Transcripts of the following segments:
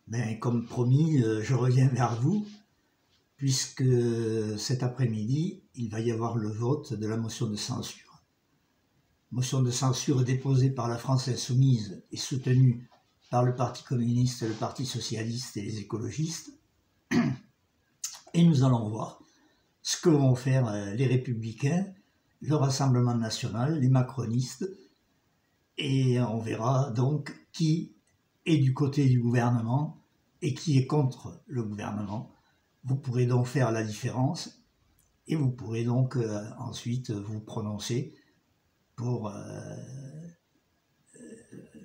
Ben, comme promis, je reviens vers vous, puisque cet après-midi, il va y avoir le vote de la motion de censure. Motion de censure déposée par la France Insoumise et soutenue par le Parti communiste, le Parti socialiste et les écologistes. Et nous allons voir ce que vont faire les Républicains, le Rassemblement national, les macronistes, et on verra donc qui est du côté du gouvernement et qui est contre le gouvernement. Vous pourrez donc faire la différence et vous pourrez donc ensuite vous prononcer pour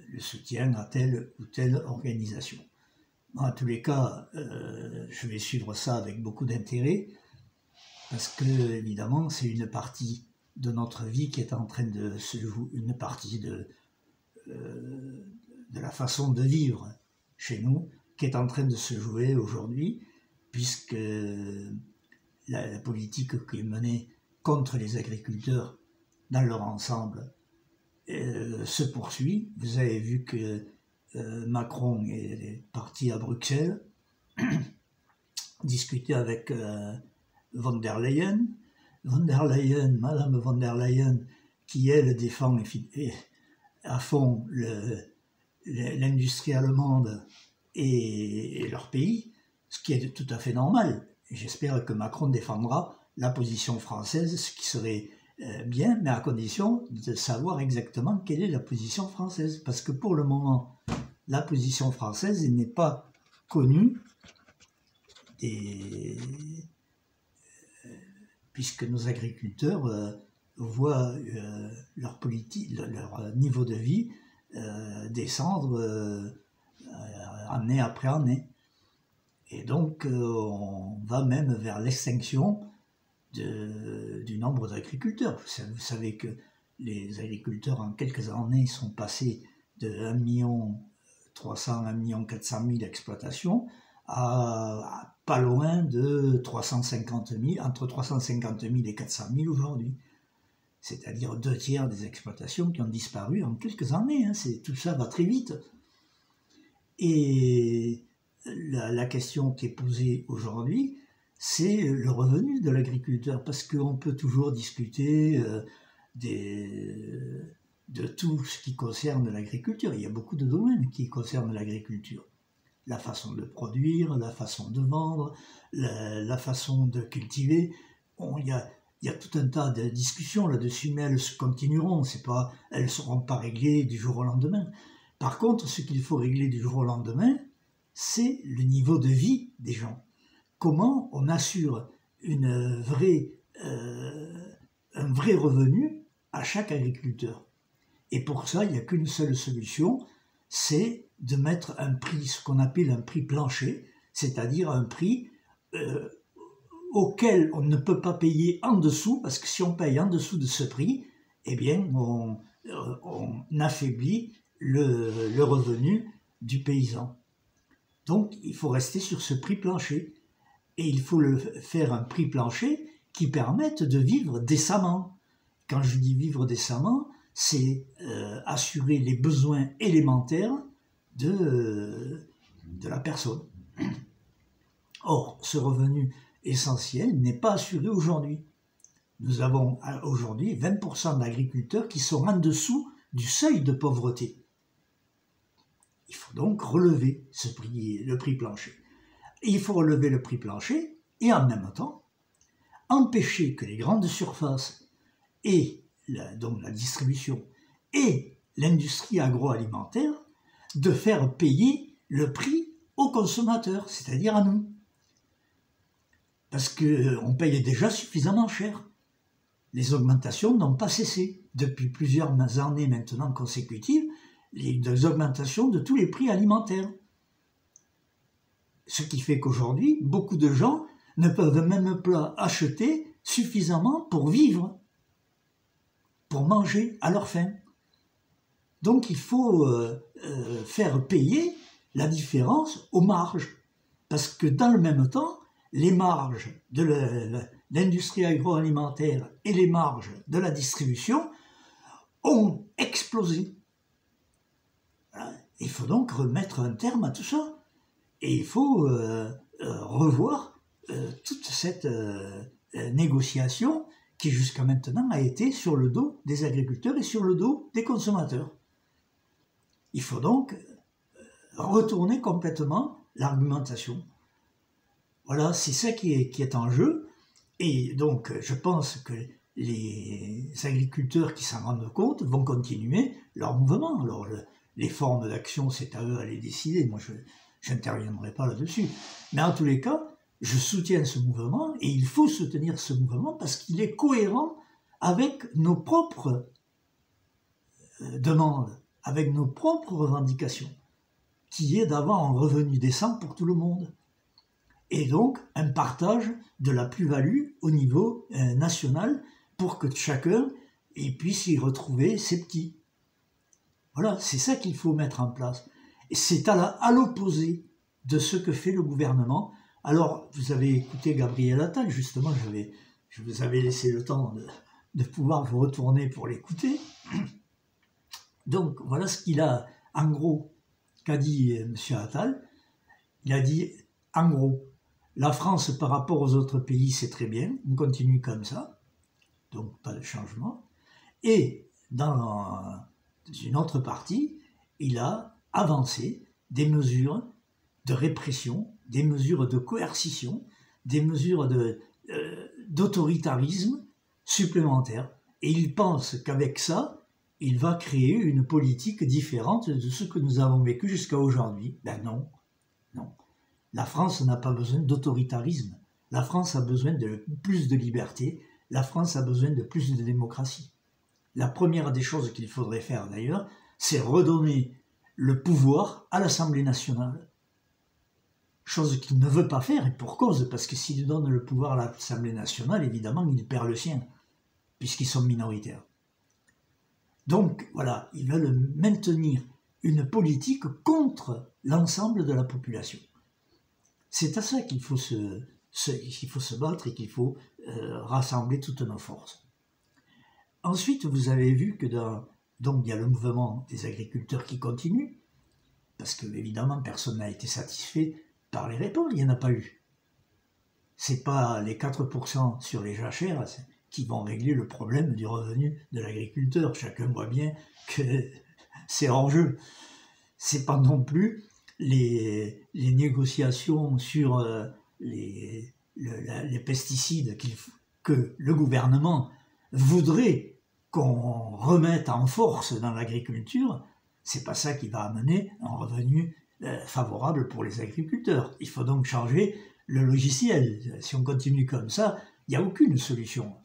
le soutien à telle ou telle organisation. En tous les cas, je vais suivre ça avec beaucoup d'intérêt parce que, évidemment, c'est une partie de notre vie qui est en train de se jouer, une partie de la façon de vivre chez nous qui est en train de se jouer aujourd'hui, puisque la politique qui est menée contre les agriculteurs dans leur ensemble se poursuit. Vous avez vu que Macron est parti à Bruxelles discuter avec von der Leyen. Madame von der Leyen, qui elle défend à fond l'industrie allemande et leur pays, ce qui est tout à fait normal. J'espère que Macron défendra la position française, ce qui serait bien, mais à condition de savoir exactement quelle est la position française. Parce que pour le moment, la position française n'est pas connue, puisque nos agriculteurs voient leur niveau de vie descendre année après année. Et donc, on va même vers l'extinction du nombre d'agriculteurs. Vous savez que les agriculteurs, en quelques années, sont passés de 1 300 000 à 1 400 000 exploitations à pas loin de 350 000, entre 350 000 et 400 000 aujourd'hui. C'est-à-dire 2/3 des exploitations qui ont disparu en quelques années. Tout ça va très vite. Et la question qui est posée aujourd'hui, c'est le revenu de l'agriculteur, parce qu'on peut toujours discuter de tout ce qui concerne l'agriculture. Il y a beaucoup de domaines qui concernent l'agriculture. La façon de produire, la façon de vendre, la façon de cultiver. Il y a tout un tas de discussions là-dessus, mais elles continueront. Elles ne seront pas réglées du jour au lendemain. Par contre, ce qu'il faut régler du jour au lendemain, c'est le niveau de vie des gens. Comment on assure un vrai revenu à chaque agriculteur. Et pour ça, il n'y a qu'une seule solution, c'est de mettre un prix, ce qu'on appelle un prix plancher, c'est-à-dire un prix auquel on ne peut pas payer en dessous, parce que si on paye en dessous de ce prix, eh bien, on affaiblit le revenu du paysan. Donc, il faut rester sur ce prix plancher. Et il faut faire un prix plancher qui permette de vivre décemment. Quand je dis vivre décemment, c'est assurer les besoins élémentaires de la personne. Or, ce revenu essentiel n'est pas assuré aujourd'hui. Nous avons aujourd'hui 20% d'agriculteurs qui sont en dessous du seuil de pauvreté. Il faut donc relever le prix plancher. Et il faut relever le prix plancher et en même temps empêcher que les grandes surfaces et donc la distribution et l'industrie agroalimentaire de faire payer le prix aux consommateurs, c'est-à-dire à nous. Parce qu'on paye déjà suffisamment cher. Les augmentations n'ont pas cessé. Depuis plusieurs années maintenant consécutives, les augmentations de tous les prix alimentaires. Ce qui fait qu'aujourd'hui, beaucoup de gens ne peuvent même pas acheter suffisamment pour vivre, pour manger à leur faim. Donc il faut faire payer la différence aux marges. Parce que dans le même temps, les marges de l'industrie agroalimentaire et les marges de la distribution ont explosé. Il faut donc remettre un terme à tout ça. Et il faut revoir toute cette négociation qui jusqu'à maintenant a été sur le dos des agriculteurs et sur le dos des consommateurs. Il faut donc retourner complètement l'argumentation. Voilà, c'est ça qui est en jeu. Et donc, je pense que les agriculteurs qui s'en rendent compte vont continuer leur mouvement. Alors, les formes d'action, c'est à eux à les décider. Moi, je n'interviendrai pas là-dessus. Mais en tous les cas, je soutiens ce mouvement et il faut soutenir ce mouvement parce qu'il est cohérent avec nos propres demandes, avec nos propres revendications, qui est d'avoir un revenu décent pour tout le monde. Et donc un partage de la plus-value au niveau national pour que chacun puisse y retrouver ses petits. Voilà, c'est ça qu'il faut mettre en place. Et c'est à l'opposé de ce que fait le gouvernement. Alors, vous avez écouté Gabriel Attal, justement, je vous avais laissé le temps de pouvoir vous retourner pour l'écouter. Donc, voilà ce qu'il a, en gros, qu'a dit M. Attal. Il a dit, en gros, la France par rapport aux autres pays, c'est très bien, on continue comme ça, donc pas de changement. Et dans une autre partie, il a avancé des mesures de répression, des mesures de coercition, des mesures d'autoritarisme supplémentaires. Et il pense qu'avec ça, il va créer une politique différente de ce que nous avons vécu jusqu'à aujourd'hui. Ben non, non. La France n'a pas besoin d'autoritarisme. La France a besoin de plus de liberté. La France a besoin de plus de démocratie. La première des choses qu'il faudrait faire d'ailleurs, c'est redonner le pouvoir à l'Assemblée nationale. Chose qu'il ne veut pas faire, et pour cause, parce que s'il donne le pouvoir à l'Assemblée nationale, évidemment, il perd le sien, puisqu'ils sont minoritaires. Donc, voilà, ils veulent maintenir une politique contre l'ensemble de la population. C'est à ça qu'il faut se battre et qu'il faut rassembler toutes nos forces. Ensuite, vous avez vu que donc il y a le mouvement des agriculteurs qui continue, parce que évidemment personne n'a été satisfait par les réponses, il n'y en a pas eu. C'est pas les 4% sur les jachères qui vont régler le problème du revenu de l'agriculteur. Chacun voit bien que c'est hors jeu. C'est pas non plus les négociations sur les pesticides que le gouvernement voudrait qu'on remette en force dans l'agriculture. C'est pas ça qui va amener un revenu favorable pour les agriculteurs. Il faut donc changer le logiciel. Si on continue comme ça, il n'y a aucune solution.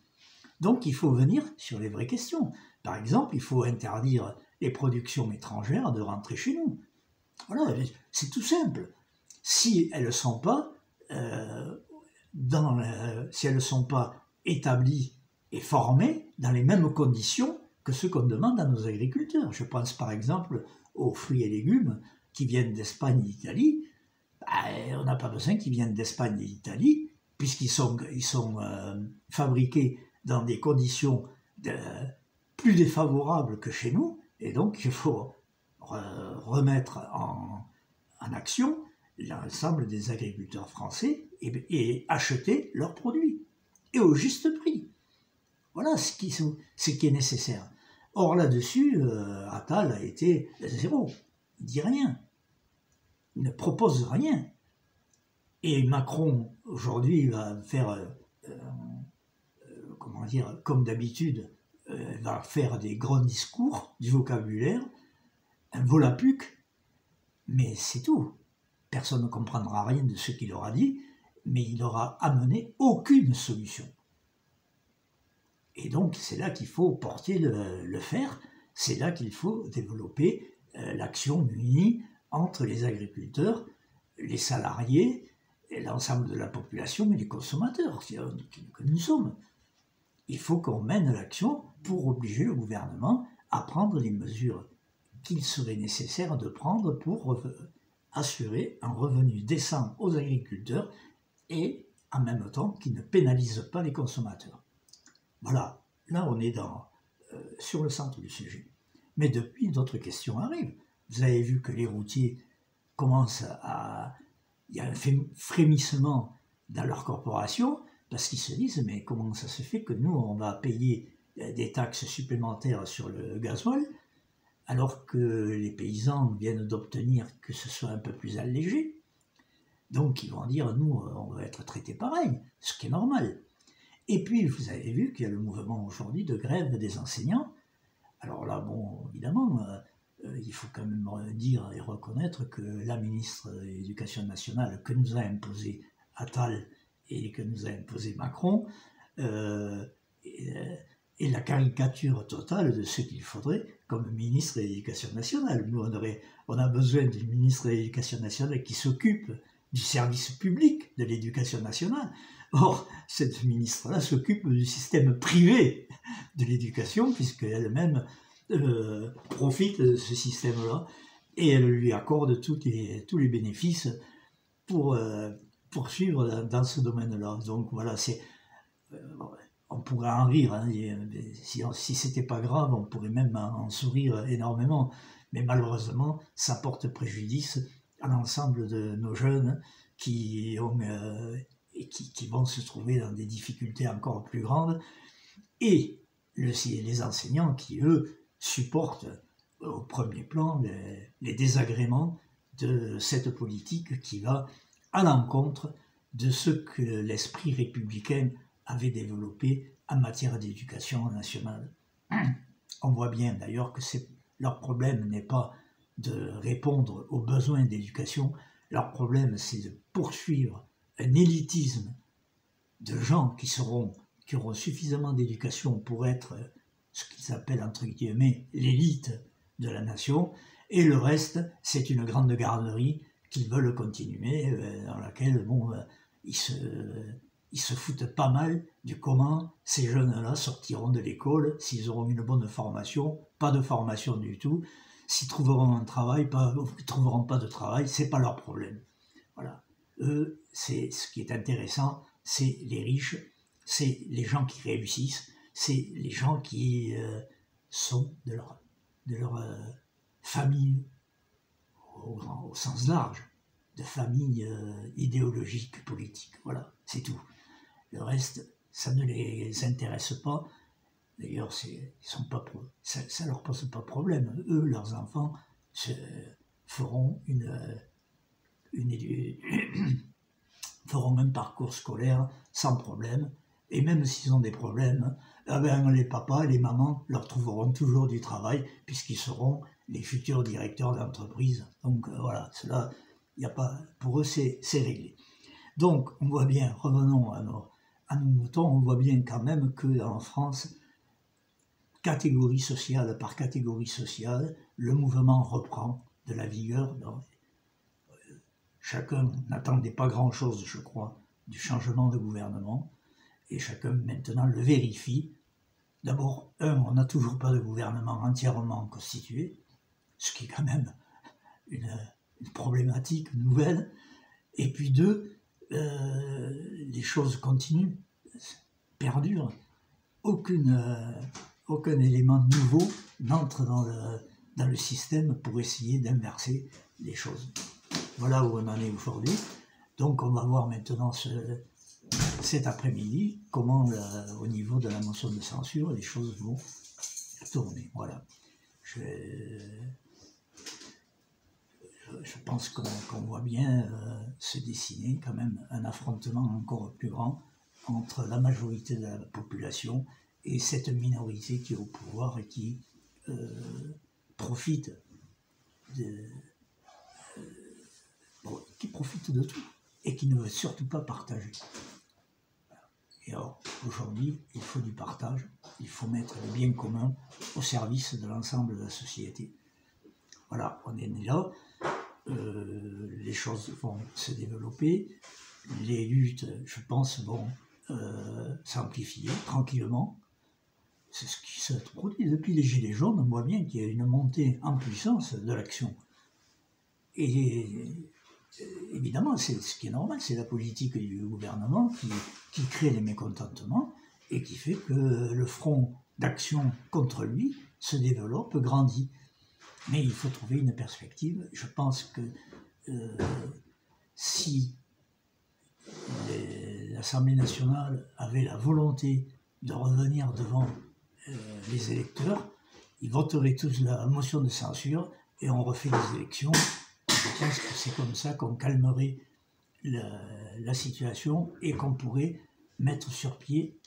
Donc il faut venir sur les vraies questions. Par exemple, il faut interdire les productions étrangères de rentrer chez nous. Voilà, c'est tout simple. Si elles ne sont pas établies et formées dans les mêmes conditions que ce qu'on demande à nos agriculteurs. Je pense par exemple aux fruits et légumes qui viennent d'Espagne et d'Italie. On n'a pas besoin qu'ils viennent d'Espagne et d'Italie, puisqu'ils sont fabriqués dans des conditions plus défavorables que chez nous, et donc il faut remettre en action l'ensemble des agriculteurs français et acheter leurs produits, et au juste prix. Voilà ce qui est nécessaire. Or là-dessus, Attal a été zéro, il ne dit rien, il ne propose rien. Et Macron, aujourd'hui, va faire, comme d'habitude, va faire des grands discours, du vocabulaire, un volapuc, mais c'est tout. Personne ne comprendra rien de ce qu'il aura dit, mais il n'aura amené aucune solution. Et donc, c'est là qu'il faut porter le fer, c'est là qu'il faut développer l'action unie entre les agriculteurs, les salariés, et l'ensemble de la population et les consommateurs que nous sommes. Il faut qu'on mène l'action pour obliger le gouvernement à prendre les mesures qu'il serait nécessaire de prendre pour assurer un revenu décent aux agriculteurs et en même temps qui ne pénalise pas les consommateurs. Voilà, là on est sur le centre du sujet. Mais depuis, d'autres questions arrivent. Vous avez vu que les routiers commencent à il y a un frémissement dans leur corporation, parce qu'ils se disent, mais comment ça se fait que nous, on va payer des taxes supplémentaires sur le gasoil, alors que les paysans viennent d'obtenir que ce soit un peu plus allégé. Donc ils vont dire, nous, on va être traités pareil, ce qui est normal. Et puis, vous avez vu qu'il y a le mouvement aujourd'hui de grève des enseignants. Alors là, bon, évidemment, il faut quand même dire et reconnaître que la ministre de l'Éducation nationale que nous a imposé Attal et que nous a imposé Macron est la caricature totale de ce qu'il faudrait comme ministre de l'Éducation nationale. Nous, on a besoin d'une ministre de l'Éducation nationale qui s'occupe du service public de l'éducation nationale. Or, cette ministre-là s'occupe du système privé de l'éducation, puisqu'elle-même profite de ce système-là, et elle lui accorde tous les bénéfices pour poursuivre dans ce domaine-là. Donc voilà, on pourrait en rire, hein, si c'était pas grave, on pourrait même en sourire énormément, mais malheureusement, ça porte préjudice à l'ensemble de nos jeunes qui vont se trouver dans des difficultés encore plus grandes, et les enseignants qui, eux, supportent au premier plan les désagréments de cette politique qui va à l'encontre de ce que l'esprit républicain avait développé en matière d'éducation nationale. On voit bien d'ailleurs que leur problème n'est pas de répondre aux besoins d'éducation, leur problème c'est de poursuivre un élitisme de gens qui auront suffisamment d'éducation pour être ce qu'ils appellent entre guillemets l'élite de la nation, et le reste c'est une grande garderie qu'ils veulent continuer, dans laquelle ils se foutent pas mal du comment ces jeunes-là sortiront de l'école, s'ils auront une bonne formation, pas de formation du tout, s'ils trouveront un travail, ils trouveront pas de travail, c'est pas leur problème. Voilà. Eux, ce qui est intéressant, c'est les riches, c'est les gens qui réussissent, c'est les gens qui sont de leur famille au sens large, de famille idéologique, politique. Voilà, c'est tout. Le reste, ça ne les intéresse pas. D'ailleurs, ça ne leur pose pas de problème. Eux, leurs enfants, feront feront un parcours scolaire sans problème. Et même s'ils ont des problèmes, les papas, les mamans leur trouveront toujours du travail, puisqu'ils seront les futurs directeurs d'entreprise. Donc voilà, cela, y a pas, pour eux, c'est réglé. Donc, on voit bien, revenons à nos moutons, on voit bien quand même qu'en France, catégorie sociale par catégorie sociale, le mouvement reprend de la vigueur. Donc, chacun n'attendait pas grand-chose, je crois, du changement de gouvernement, et chacun maintenant le vérifie. D'abord, on n'a toujours pas de gouvernement entièrement constitué, ce qui est quand même une problématique nouvelle. Et puis deux, les choses continuent, perdurent. Aucun élément nouveau n'entre dans le système pour essayer d'inverser les choses. Voilà où on en est aujourd'hui. Donc on va voir maintenant cet après-midi comment au niveau de la motion de censure les choses vont tourner. Voilà. Je pense qu'on voit bien se dessiner quand même un affrontement encore plus grand entre la majorité de la population et cette minorité qui est au pouvoir et qui profite de tout et qui ne veut surtout pas partager. Et alors, aujourd'hui, il faut du partage, il faut mettre le bien commun au service de l'ensemble de la société. Voilà, on est là, les choses vont se développer, les luttes, je pense, vont s'amplifier tranquillement. C'est ce qui se produit depuis les Gilets jaunes, on voit bien qu'il y a une montée en puissance de l'action. Et évidemment, c'est ce qui est normal, c'est la politique du gouvernement qui crée les mécontentements et qui fait que le front d'action contre lui se développe, grandit. Mais il faut trouver une perspective. Je pense que si l'Assemblée nationale avait la volonté de revenir devant les électeurs, ils voteraient tous la motion de censure et on refait les élections. Je pense que c'est comme ça qu'on calmerait la situation et qu'on pourrait mettre sur pied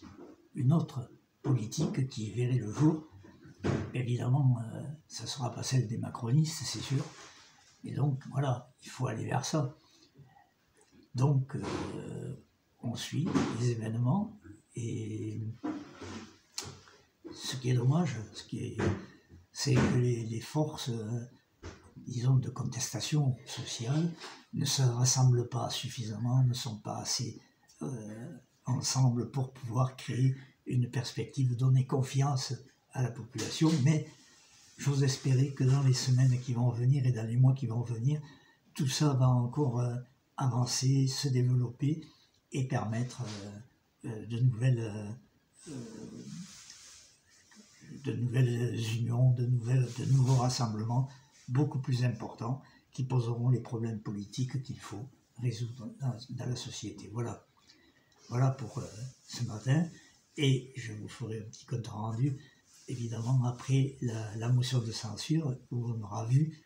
une autre politique qui verrait le jour. Évidemment, ça ne sera pas celle des macronistes, c'est sûr. Et donc, voilà, il faut aller vers ça. Donc, on suit les événements et ce qui est dommage, c'est que les forces, disons, de contestation sociale ne se rassemblent pas suffisamment, ne sont pas assez ensemble pour pouvoir créer une perspective, donner confiance à la population. Mais j'ose espérer que dans les semaines qui vont venir et dans les mois qui vont venir, tout ça va encore avancer, se développer et permettre de nouvelles unions, de nouveaux rassemblements beaucoup plus importants qui poseront les problèmes politiques qu'il faut résoudre dans la société. Voilà pour ce matin. Et je vous ferai un petit compte rendu, évidemment, après la motion de censure, où on aura vu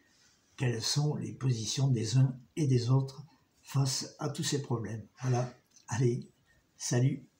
quelles sont les positions des uns et des autres face à tous ces problèmes. Voilà. Allez, salut!